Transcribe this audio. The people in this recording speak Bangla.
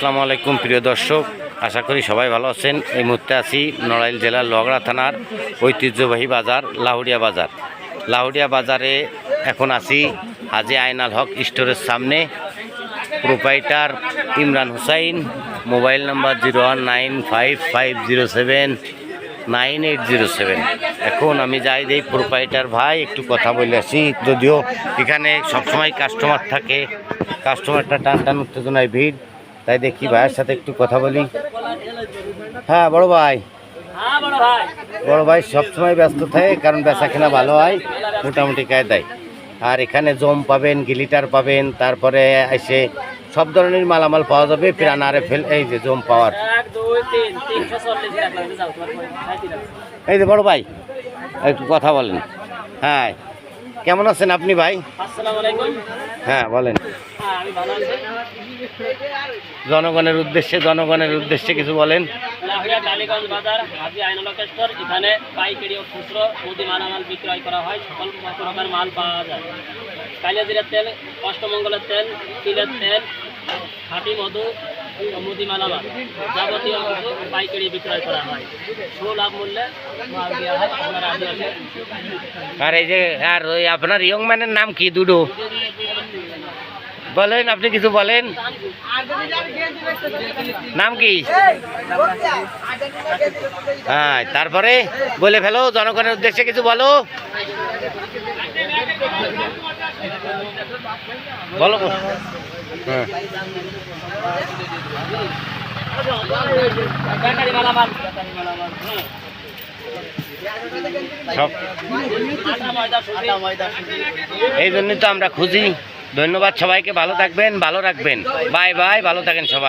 আসসালামু আলাইকুম প্রিয় দর্শক, আশা করি সবাই ভালো আছেন। এই মুহূর্তে আছি নড়াইল জেলার লোহাগড়া থানার ঐতিহ্যবাহী বাজার লাহুড়িয়া বাজার। লাহুড়িয়া বাজারে এখন আছি হাজী আইনাল হক স্টোরের সামনে। Proprietor Imran Hussain, mobile number 01955079807। এখন আমি যাই দেই প্রোপাইটার ভাই একটু কথা বলে আসি, যদিও এখানে সবসময় কাস্টমার থাকে, কাস্টমারটা টান উত্তেজনায় ভিড়, তাই দেখি ভাইয়ের সাথে একটু কথা বলি। হ্যাঁ বড় ভাই, সবসময় ব্যস্ত থাকে, কারণ বেচা কেনা ভালো হয় মোটামুটি কায়দায়। আর এখানে জম পাবেন, গিলিটার পাবেন, তারপরে এসে সব ধরনের মালামাল পাওয়া যাবে। প্রাণারে ফেল এই যে জম পাওয়ার, এই যে বড় ভাই একটু কথা বলেন। হ্যাঁ, কেমন আছেন আপনি ভাই? হ্যাঁ বলেন। জনগণের উদ্দেশ্যে কিছু বলেন। লাহুড়িয়া টালিগঞ্জ বাজার হাজী আইনাল হক স্টোর, এখানে পাইকারি ও খুচরো মুদি মালামাল বিক্রয় করা হয়। সকল প্রকার মাল পাওয়া যায়। কালিয়াজিরার তেল, অষ্টমঙ্গলের তেল, তিলের তেল, খাঁটি মধু, মুদি মালামাল যাবতীয় কিছু পাইকারি বিক্রয় করা হয়। সুলভ মূল্যে মাল দেওয়া হয়। আপনারা আসে। আর এই যে আর ওই আপনার ইয়ং ম্যানের নাম কি? দুডু বলেন, আপনি কিছু বলেন, নাম কি? হ্যাঁ, তারপরে বলে ফেলো, জনগণের উদ্দেশ্যে কিছু বলো। বলো। হ্যাঁ, সব এই জন্যই তো আমরা খুঁজি। ধন্যবাদ সবাইকে, ভালো থাকবেন, ভালো রাখবেন। বাই বাই, ভালো থাকেন সবাই।